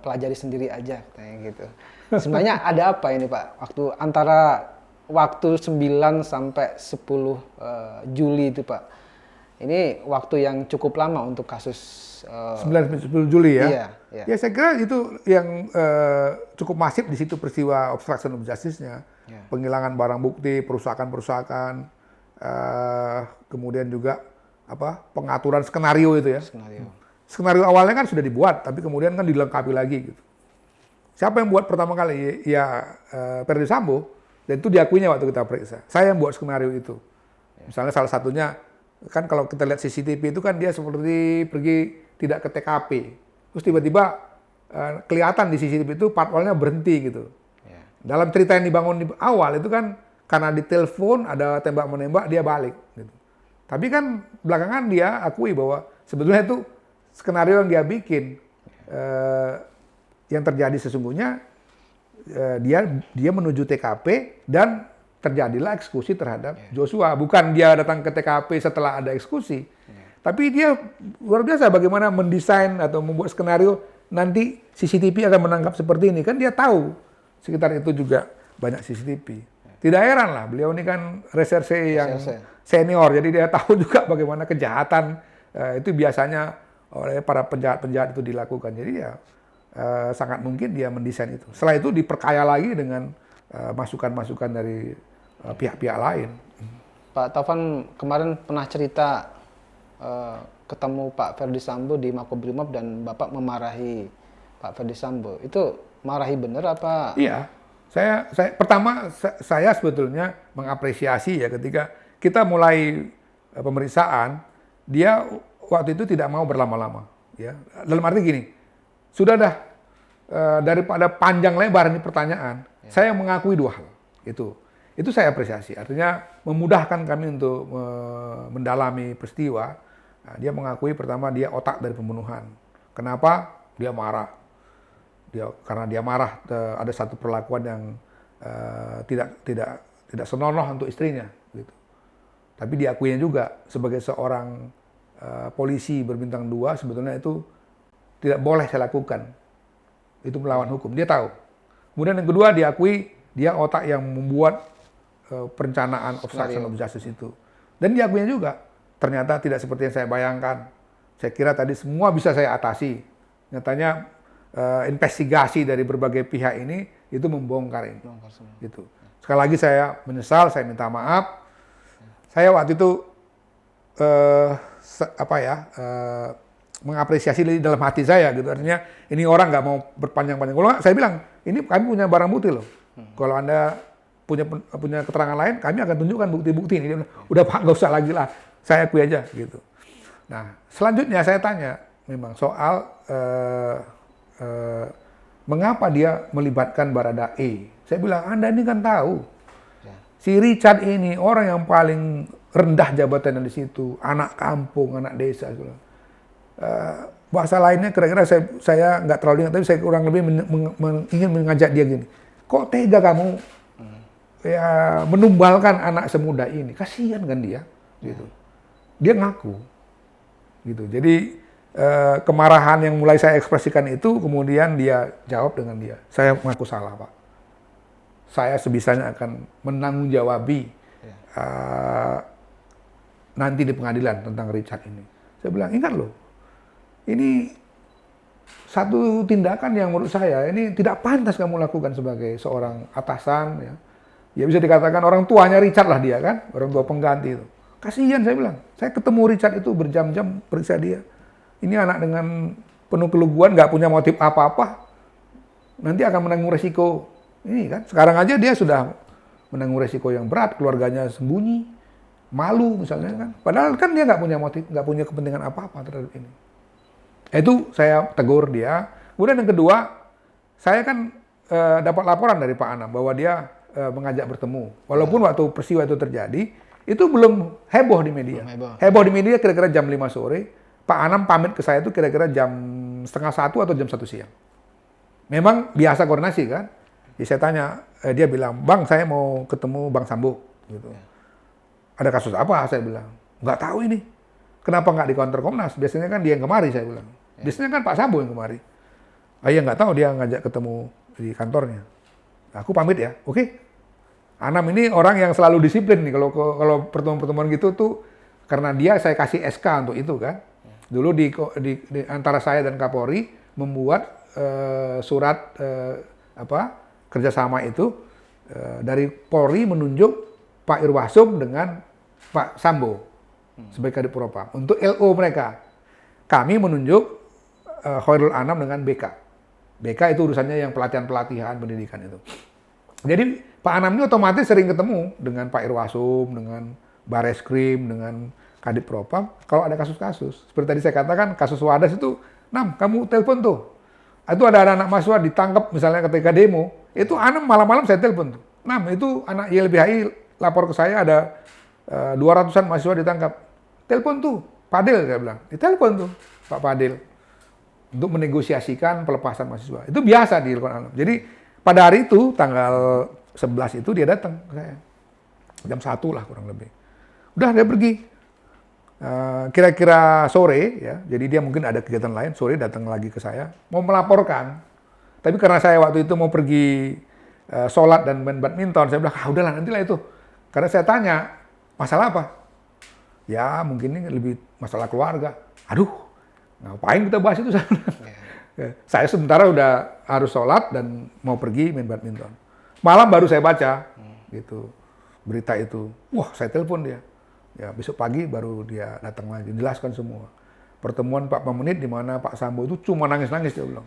pelajari sendiri aja katanya gitu. Sebenarnya ada apa ini Pak? Waktu 9 sampai 10 Juli itu Pak. Ini waktu yang cukup lama untuk kasus 9-10 Juli ya. Iya. Ya saya kira itu yang cukup masif di situ peristiwa obstruction of justice-nya. Penghilangan barang bukti, perusakan, kemudian juga pengaturan skenario itu ya. Skenario awalnya kan sudah dibuat, tapi kemudian kan dilengkapi lagi gitu. Siapa yang buat pertama kali? Ya Ferdy Sambo, dan itu diakuinya waktu kita periksa. Saya yang buat skenario itu. Misalnya salah satunya, kan kalau kita lihat CCTV itu kan dia seperti pergi tidak ke TKP. Terus tiba-tiba kelihatan di CCTV itu partwalnya berhenti gitu. Dalam cerita yang dibangun di awal itu kan karena ditelepon ada tembak-menembak dia balik. Gitu. Tapi kan belakangan dia akui bahwa sebetulnya itu skenario yang dia bikin. Yang terjadi sesungguhnya dia menuju TKP dan terjadilah eksekusi terhadap Joshua. Bukan dia datang ke TKP setelah ada eksekusi. Tapi dia luar biasa bagaimana mendesain atau membuat skenario nanti CCTV akan menangkap seperti ini. Kan dia tahu sekitar itu juga banyak CCTV. Tidak heran lah, beliau ini kan reserse yang senior. Jadi dia tahu juga bagaimana kejahatan itu biasanya oleh para penjahat-penjahat itu dilakukan. Jadi ya sangat mungkin dia mendesain itu. Setelah itu diperkaya lagi dengan masukan-masukan dari pihak-pihak lain. Pak Taufan kemarin pernah cerita ketemu Pak Ferdy Sambo di Makobrimob dan Bapak memarahi Pak Ferdy Sambo. Itu marahi bener apa? Iya. Saya sebetulnya mengapresiasi ya ketika kita mulai pemeriksaan, dia waktu itu tidak mau berlama-lama. Ya. Dalam arti gini, sudah dah daripada panjang lebar ini pertanyaan, saya mengakui dua hal. Itu saya apresiasi. Artinya memudahkan kami untuk mendalami peristiwa. Nah, dia mengakui pertama dia otak dari pembunuhan. Kenapa? Dia marah. Karena dia marah ada satu perlakuan yang tidak senonoh untuk istrinya. Gitu. Tapi diakuinya juga sebagai seorang polisi berbintang 2 sebetulnya itu tidak boleh saya lakukan. Itu melawan hukum. Dia tahu. Kemudian yang kedua diakui dia otak yang membuat perencanaan obstruction of justice itu. Dan diakuinya juga ternyata tidak seperti yang saya bayangkan. Saya kira tadi semua bisa saya atasi. Nyatanya investigasi dari berbagai pihak ini itu membongkar ini. Gitu. Sekali lagi saya menyesal, saya minta maaf. Saya waktu itu mengapresiasi dalam hati saya gitu. Artinya ini orang nggak mau berpanjang-panjang. Kalau nggak, saya bilang ini kami punya barang bukti loh. Kalau Anda punya keterangan lain, kami akan tunjukkan bukti-bukti ini. Dia bilang, udah Pak, nggak usah lagi lah, saya akui aja gitu. Nah, selanjutnya saya tanya memang soal mengapa dia melibatkan Baradae. Saya bilang, Anda ini kan tahu, si Richard ini orang yang paling rendah jabatannya di situ, anak kampung, anak desa. Bahasa lainnya kira-kira saya nggak terlalu ingat, tapi saya kurang lebih ingin mengajak dia gini, kok tega kamu ya menumbalkan anak semuda ini, kasihan kan dia, gitu. Dia ngaku, gitu. Jadi kemarahan yang mulai saya ekspresikan itu, kemudian dia jawab dengan dia, saya mengaku salah Pak, saya sebisanya akan menanggung-jawabi nanti di pengadilan tentang Richard ini. Saya bilang, ingat loh, ini satu tindakan yang menurut saya ini tidak pantas kamu lakukan sebagai seorang atasan, ya. Ya bisa dikatakan orang tuanya Richard lah dia kan, orang tua pengganti itu. Kasihan saya bilang. Saya ketemu Richard itu berjam-jam periksa dia. Ini anak dengan penuh keluguan, nggak punya motif apa-apa. Nanti akan menanggung resiko. Ini kan, sekarang aja dia sudah menanggung resiko yang berat, keluarganya sembunyi, malu misalnya kan. Padahal kan dia nggak punya motif, nggak punya kepentingan apa-apa terhadap ini. Itu saya tegur dia. Kemudian yang kedua, saya kan dapat laporan dari Pak Anam bahwa dia mengajak bertemu. Walaupun waktu peristiwa itu terjadi, itu belum heboh di media. Heboh di media kira-kira jam 5 sore. Pak Anam pamit ke saya itu kira-kira jam setengah 1 atau jam 1 siang. Memang biasa koordinasi kan. Jadi saya tanya, dia bilang, Bang saya mau ketemu Bang Sambo. Gitu. Ada kasus apa? Saya bilang, nggak tahu ini. Kenapa nggak di kantor Komnas? Biasanya kan dia yang kemari, saya bilang. Biasanya kan Pak Sambo yang kemari. Ya nggak tahu, dia ngajak ketemu di kantornya. Aku pamit ya, oke. Anam ini orang yang selalu disiplin nih, kalau pertemuan-pertemuan gitu tuh, karena dia saya kasih SK untuk itu kan. Dulu di antara saya dan Kapolri membuat surat kerjasama itu dari Polri menunjuk Pak Irwasum dengan Pak Sambo sebagai Kadif Propam untuk LO mereka. Kami menunjuk Khairul Anam dengan BK. BK itu urusannya yang pelatihan-pelatihan pendidikan itu. Jadi Pak Anam ini otomatis sering ketemu dengan Pak Irwasum, dengan Bareskrim, dengan Kadif Propam. Kalau ada kasus-kasus, seperti tadi saya katakan, kasus Wadas itu, Nam, kamu telepon tuh. Itu ada anak mahasiswa ditangkap misalnya ketika demo, itu Anam malam-malam saya telepon tuh. Nam, itu anak YLBHI lapor ke saya ada 200-an mahasiswa ditangkap. Telepon tuh, Padil saya bilang. Ditelepon tuh Pak Padil untuk menegosiasikan pelepasan mahasiswa. Itu biasa dilakukan Anam. Jadi pada hari itu tanggal 11 itu dia datang ke saya. Jam 1 lah kurang lebih. Udah dia pergi. Kira-kira sore ya. Jadi dia mungkin ada kegiatan lain, sore datang lagi ke saya mau melaporkan. Tapi karena saya waktu itu mau pergi sholat dan main badminton, saya bilang, udahlah nantilah itu. Karena saya tanya, masalah apa? Ya mungkin ini lebih masalah keluarga. Aduh, ngapain kita bahas itu? Saya sementara udah harus sholat dan mau pergi main badminton. Malam baru saya baca gitu berita itu. Wah, saya telepon dia. Ya besok pagi baru dia datang lagi, jelaskan semua. Pertemuan 4 menit di mana Pak Sambo itu cuma nangis-nangis, dia bilang.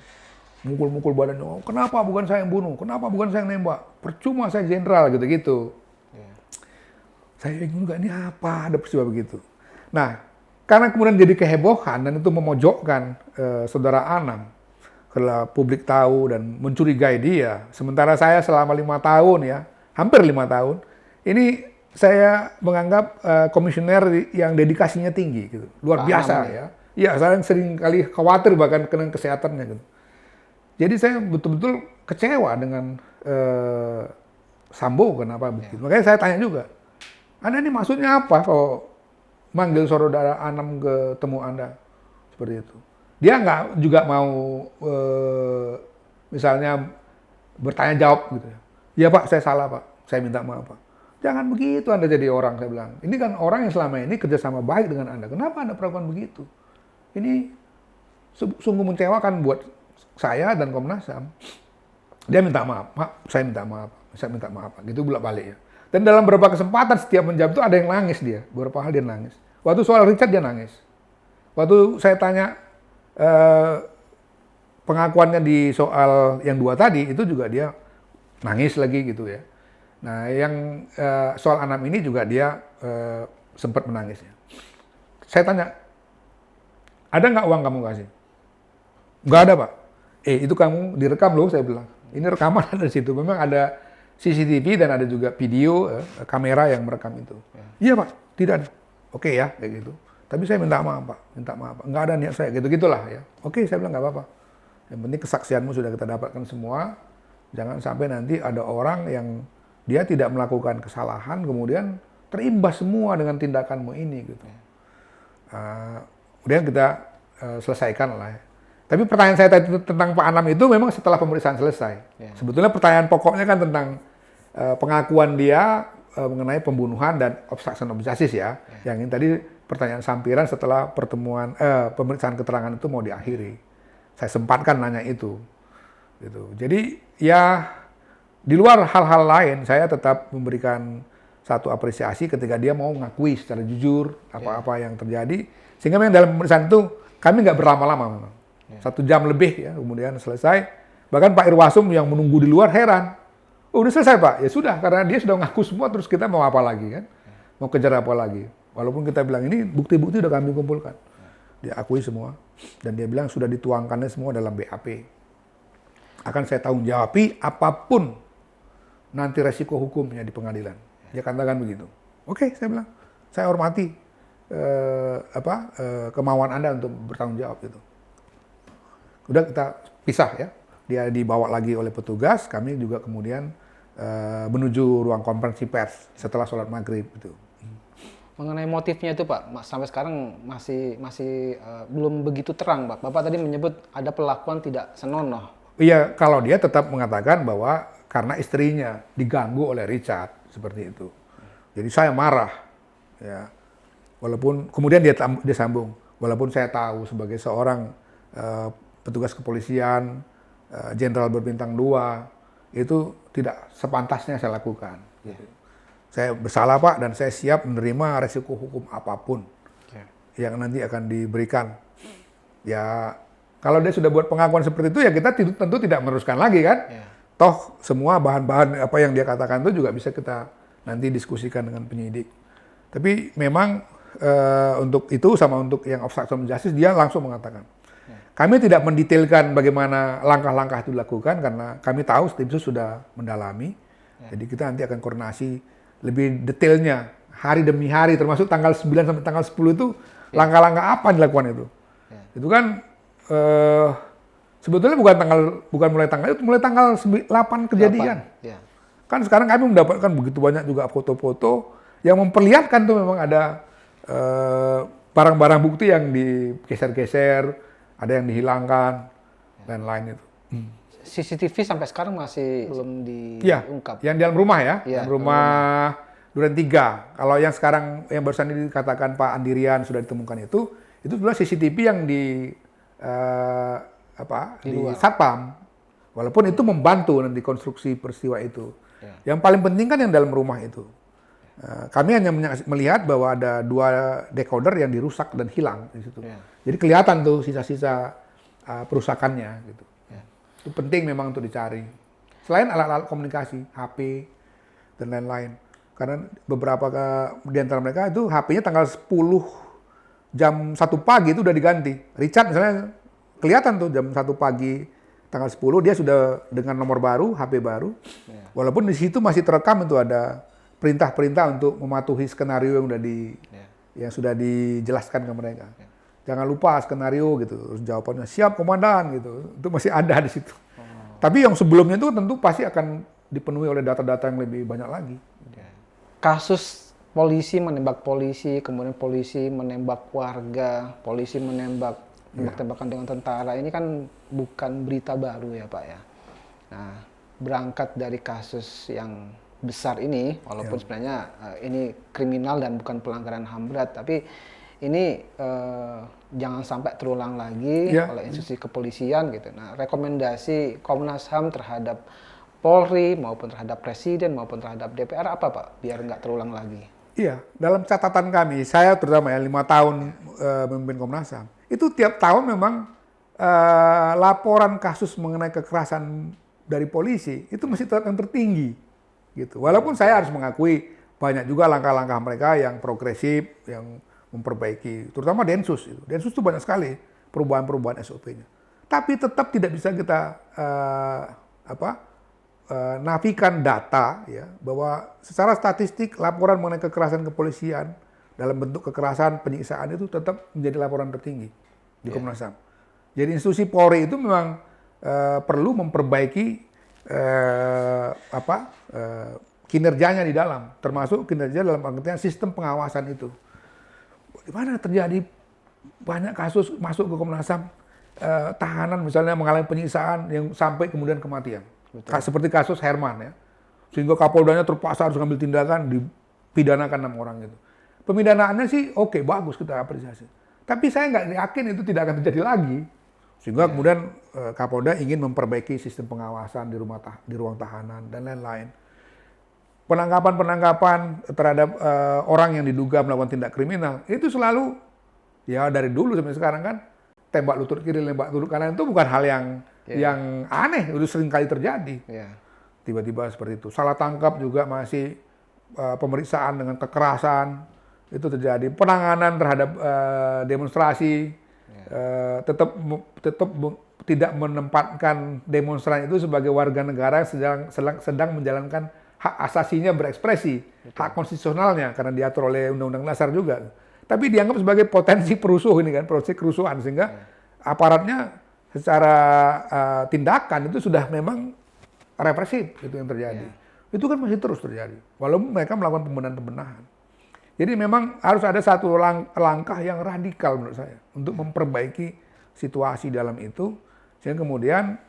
Mukul-mukul badannya. Oh, kenapa bukan saya yang bunuh? Kenapa bukan saya yang nembak? Percuma saya jenderal gitu-gitu. Saya bingung juga, ini apa ada peristiwa begitu. Nah, karena kemudian jadi kehebohan dan itu memojokkan saudara Anam, kalau publik tahu dan mencurigai dia. Sementara saya selama 5 tahun ya, hampir 5 tahun, ini saya menganggap komisioner yang dedikasinya tinggi, gitu, luar biasa ya. Ya, saya sering kali khawatir bahkan kena kesehatannya gitu. Jadi saya betul-betul kecewa dengan Sambo kenapa begitu. Makanya saya tanya juga, Anda ini maksudnya apa kalau manggil saudara Anam ke temu Anda seperti itu? Dia nggak juga mau misalnya bertanya jawab gitu. Ya Pak, saya salah Pak, saya minta maaf Pak. Jangan begitu Anda jadi orang, saya bilang. Ini kan orang yang selama ini kerjasama baik dengan Anda. Kenapa Anda perlakukan begitu? Ini sungguh mengecewakan buat saya dan Komnas HAM. Dia minta maaf, saya minta maaf, gitu bolak-balik ya. Dan dalam beberapa kesempatan setiap menjawab itu ada yang nangis dia, beberapa hal dia nangis. Waktu soal Richard dia nangis. Waktu saya tanya pengakuannya di soal yang 2 tadi, itu juga dia nangis lagi gitu ya. Nah yang soal Anam ini juga dia sempat menangis ya. Saya tanya, ada nggak uang kamu kasih? Nggak ada Pak. Itu kamu direkam loh, saya bilang. Ini rekaman ada di situ. Memang ada CCTV dan ada juga video, kamera yang merekam itu. Iya Pak, tidak ada. Oke ya, kayak gitu. Tapi saya minta maaf Pak, minta maaf. Nggak ada niat saya, gitu-gitulah ya. Oke, saya bilang nggak apa-apa. Yang penting kesaksianmu sudah kita dapatkan semua. Jangan sampai nanti ada orang yang dia tidak melakukan kesalahan, kemudian terimbas semua dengan tindakanmu ini gitu. Kemudian kita selesaikan lah ya. Tapi pertanyaan saya tadi tentang Pak Anam itu memang setelah pemeriksaan selesai. Sebetulnya pertanyaan pokoknya kan tentang pengakuan dia mengenai pembunuhan dan obstruction of justice ya. Yang ini tadi pertanyaan sampiran setelah pemeriksaan keterangan itu mau diakhiri. Saya sempatkan nanya itu. Gitu. Jadi ya di luar hal-hal lain saya tetap memberikan satu apresiasi ketika dia mau mengakui secara jujur apa-apa yang terjadi. Sehingga memang dalam pemeriksaan itu kami nggak berlama-lama memang. 1 jam lebih ya, kemudian selesai. Bahkan Pak Irwasum yang menunggu di luar heran. Oh, udah selesai Pak? Ya sudah, karena dia sudah ngaku semua, terus kita mau apa lagi kan? Mau kejar apa lagi? Walaupun kita bilang ini bukti-bukti udah kami kumpulkan. Dia akui semua. Dan dia bilang sudah dituangkannya semua dalam BAP. Akan saya tanggung jawabi apapun nanti resiko hukumnya di pengadilan. Dia katakan begitu. Oke, saya bilang. Saya hormati kemauan Anda untuk bertanggung jawab itu. Udah kita pisah ya. Dia dibawa lagi oleh petugas, kami juga kemudian menuju ruang konferensi pers setelah sholat maghrib itu. Mengenai motifnya itu Pak, sampai sekarang masih belum begitu terang Pak. Bapak tadi menyebut ada perlakuan tidak senonoh. Iya, kalau dia tetap mengatakan bahwa karena istrinya diganggu oleh Richard seperti itu. Jadi saya marah, ya. Walaupun kemudian dia sambung, walaupun saya tahu sebagai seorang petugas kepolisian, jenderal berbintang 2, itu tidak sepantasnya saya lakukan. Gitu. Saya bersalah Pak, dan saya siap menerima resiko hukum apapun yang nanti akan diberikan. Ya, kalau dia sudah buat pengakuan seperti itu, ya kita tentu tidak meneruskan lagi kan. Toh semua bahan-bahan apa yang dia katakan itu juga bisa kita nanti diskusikan dengan penyidik. Tapi memang untuk itu sama untuk yang obstruction of justice dia langsung mengatakan. Kami tidak mendetailkan bagaimana langkah-langkah itu dilakukan karena kami tahu tim sus sudah mendalami. Jadi kita nanti akan koordinasi lebih detailnya hari demi hari, termasuk tanggal 9 sampai tanggal 10 itu langkah-langkah apa yang dilakukan itu. Itu kan sebetulnya bukan mulai tanggal 8 kejadian. Kan sekarang kami mendapatkan begitu banyak juga foto-foto yang memperlihatkan tuh memang ada barang-barang bukti yang digeser-geser, ada yang dihilangkan dan lain itu. CCTV sampai sekarang masih belum diungkap. Yang di dalam rumah ya, dalam rumah Duren 3. Kalau yang sekarang yang barusan dikatakan Pak Andirian sudah ditemukan itu sebenarnya CCTV yang di Satpam. Walaupun itu membantu nanti konstruksi peristiwa itu. Yang paling penting kan yang dalam rumah itu. Kami hanya melihat bahwa ada 2 decoder yang dirusak dan hilang di situ. Jadi kelihatan tuh sisa-sisa perusakannya gitu. Itu penting memang untuk dicari. Selain alat-alat komunikasi, HP, dan lain-lain. Karena beberapa di antara mereka itu HP-nya tanggal 10 jam 1 pagi itu udah diganti. Richard misalnya kelihatan tuh jam 1 pagi tanggal 10 dia sudah dengan nomor baru, HP baru. Walaupun di situ masih terekam itu ada perintah-perintah untuk mematuhi skenario yang yang sudah dijelaskan ke mereka. Jangan lupa skenario gitu. Terus jawabannya siap komandan gitu. Itu masih ada di situ. Tapi yang sebelumnya itu tentu pasti akan dipenuhi oleh data-data yang lebih banyak lagi. Kasus polisi menembak polisi, kemudian polisi menembak warga, polisi menembak tembak-tembakan dengan tentara, ini kan bukan berita baru ya Pak ya. Nah, berangkat dari kasus yang besar ini, walaupun sebenarnya ini kriminal dan bukan pelanggaran HAM berat, tapi ini jangan sampai terulang lagi oleh institusi kepolisian gitu. Nah, rekomendasi Komnas HAM terhadap Polri maupun terhadap Presiden maupun terhadap DPR apa Pak? Biar nggak terulang lagi. Iya, dalam catatan kami, saya terutama ya 5 tahun memimpin Komnas HAM, itu tiap tahun memang laporan kasus mengenai kekerasan dari polisi itu masih tetap yang tertinggi. Gitu. Walaupun saya harus mengakui banyak juga langkah-langkah mereka yang progresif, yang memperbaiki, terutama Densus. Densus itu banyak sekali perubahan-perubahan SOP-nya. Tapi tetap tidak bisa kita nafikan data ya bahwa secara statistik laporan mengenai kekerasan kepolisian dalam bentuk kekerasan penyiksaan itu tetap menjadi laporan tertinggi di Komnas HAM. Jadi institusi Polri itu memang perlu memperbaiki kinerjanya di dalam, termasuk kinerja dalam pengertian sistem pengawasan itu. Di mana terjadi banyak kasus masuk ke Komnas HAM, tahanan misalnya mengalami penyiksaan yang sampai kemudian kematian. Seperti kasus Herman ya. Sehingga Kapoldanya terpaksa harus mengambil tindakan, dipidanakan 6 orang gitu. Pemidanaannya sih oke, bagus, kita apresiasi. Tapi saya nggak yakin itu tidak akan terjadi lagi. Sehingga kemudian Kapolda ingin memperbaiki sistem pengawasan di ruang tahanan dan lain-lain. Penangkapan terhadap orang yang diduga melakukan tindak kriminal itu selalu, ya dari dulu sampai sekarang kan, tembak lutut kiri, tembak lutut kanan itu bukan hal yang aneh, itu sering kali terjadi. Tiba-tiba seperti itu. Salah tangkap juga masih, pemeriksaan dengan kekerasan itu terjadi. Penanganan terhadap demonstrasi tetap tidak menempatkan demonstran itu sebagai warga negara yang sedang menjalankan hak asasinya berekspresi, hak konstitusionalnya karena diatur oleh Undang-Undang Dasar juga. Tapi dianggap sebagai potensi perusuh ini kan, potensi kerusuhan, sehingga aparatnya secara tindakan itu sudah memang represif itu yang terjadi. Itu kan masih terus terjadi, walaupun mereka melakukan pembenahan-pembenahan. Jadi memang harus ada satu langkah yang radikal menurut saya untuk memperbaiki situasi dalam itu, sehingga kemudian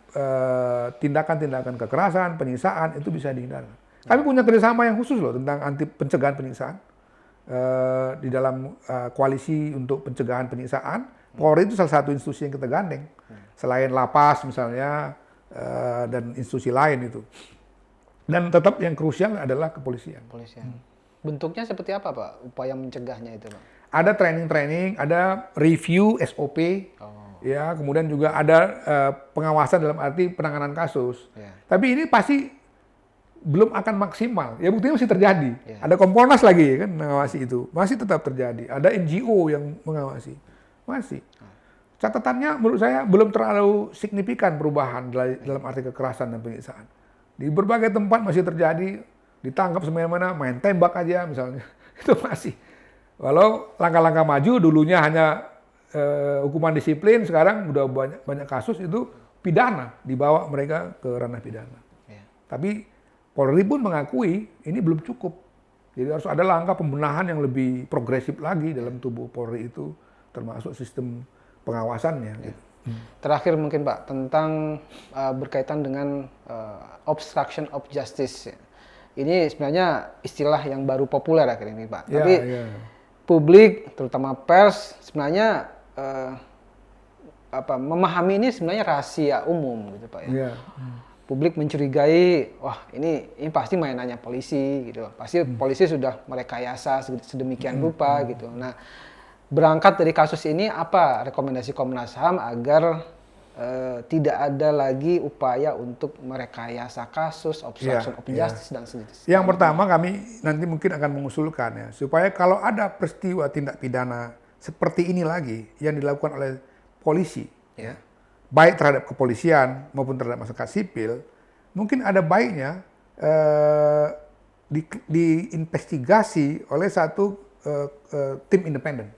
tindakan-tindakan kekerasan, penyiksaan itu bisa dihindarkan. Kami punya kerjasama yang khusus loh tentang pencegahan penyiksaan di dalam koalisi untuk pencegahan penyiksaan. Polri itu salah satu institusi yang kita gandeng, selain lapas misalnya dan institusi lain itu. Dan tetap yang krusial adalah kepolisian. Bentuknya seperti apa Pak upaya mencegahnya itu Pak? Ada training, ada review SOP, ya, kemudian juga ada pengawasan dalam arti penanganan kasus. Tapi ini pasti belum akan maksimal. Ya buktinya masih terjadi. Ada Kompolnas lagi kan mengawasi itu, masih tetap terjadi. Ada NGO yang mengawasi, masih. Catatannya menurut saya belum terlalu signifikan perubahan dalam arti kekerasan dan penyiksaan. Di berbagai tempat masih terjadi, ditangkap semena-mena, main tembak aja misalnya, itu masih. Walau langkah-langkah maju dulunya hanya hukuman disiplin, sekarang udah banyak kasus itu pidana, dibawa mereka ke ranah pidana. Tapi Polri pun mengakui ini belum cukup. Jadi harus ada langkah pembenahan yang lebih progresif lagi dalam tubuh Polri itu, termasuk sistem pengawasannya. Gitu. Terakhir mungkin Pak, tentang berkaitan dengan obstruction of justice. Ini sebenarnya istilah yang baru populer akhir ini Pak. Tapi publik, terutama pers, sebenarnya memahami ini sebenarnya rahasia umum gitu Pak ya. Publik mencurigai, wah ini pasti mainannya polisi gitu. Pasti polisi sudah merekayasa sedemikian rupa gitu. Nah, berangkat dari kasus ini apa rekomendasi Komnas HAM agar tidak ada lagi upaya untuk merekayasa kasus, obstruction of justice dan sejenisnya? Yang pertama kami nanti mungkin akan mengusulkan ya, supaya kalau ada peristiwa tindak pidana seperti ini lagi yang dilakukan oleh polisi, baik terhadap kepolisian maupun terhadap masyarakat sipil, mungkin ada baiknya diinvestigasi oleh satu tim independen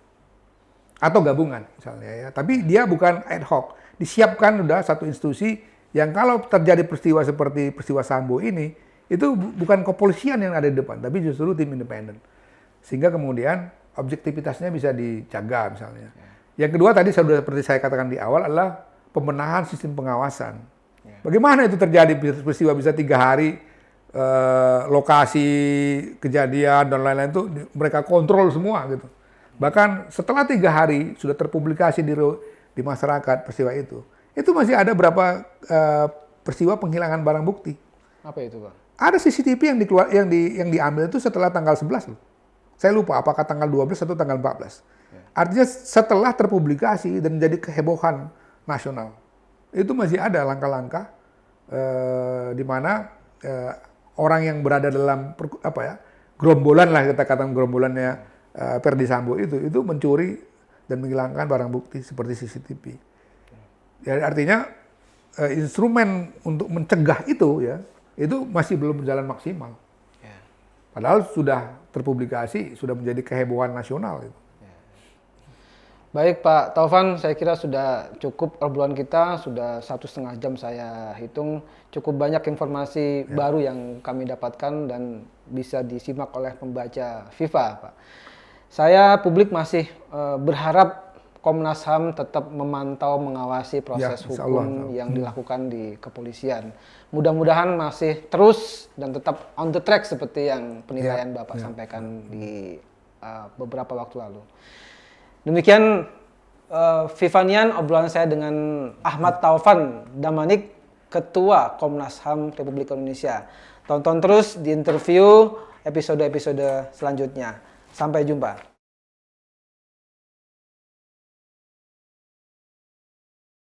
atau gabungan misalnya ya. Tapi dia bukan ad hoc, disiapkan sudah satu institusi yang kalau terjadi peristiwa seperti peristiwa Sambo ini, itu bukan kepolisian yang ada di depan, tapi justru tim independen. Sehingga kemudian objektivitasnya bisa dijaga misalnya. Yang kedua tadi seperti saya katakan di awal adalah pembenahan sistem pengawasan. Bagaimana itu terjadi peristiwa bisa 3 hari, lokasi kejadian dan lain-lain itu mereka kontrol semua gitu. Bahkan setelah 3 hari sudah terpublikasi di masyarakat peristiwa itu masih ada berapa peristiwa penghilangan barang bukti. Apa itu Pak? Ada CCTV yang diambil itu setelah tanggal 11 loh. Saya lupa apakah tanggal 12 atau tanggal 14. Artinya setelah terpublikasi dan menjadi kehebohan nasional. Itu masih ada langkah-langkah di mana orang yang berada dalam gerombolan lah, kita katakan gerombolannya Ferdy Sambo itu mencuri dan menghilangkan barang bukti seperti CCTV. Ya, artinya instrumen untuk mencegah itu masih belum berjalan maksimal. Padahal sudah terpublikasi, sudah menjadi kehebohan nasional. Baik Pak Taufan, saya kira sudah cukup obrolan kita, sudah 1,5 jam saya hitung. Cukup banyak informasi baru yang kami dapatkan dan bisa disimak oleh pembaca FIFA Pak. Saya publik masih berharap Komnas HAM tetap memantau, mengawasi proses hukum yang dilakukan di kepolisian. Mudah-mudahan masih terus dan tetap on the track seperti yang penilaian Bapak sampaikan di beberapa waktu lalu. Demikian Vivanian obrolan saya dengan Ahmad Taufan Damanik, Ketua Komnas HAM Republik Indonesia. Tonton terus di interview episode-episode selanjutnya. Sampai jumpa.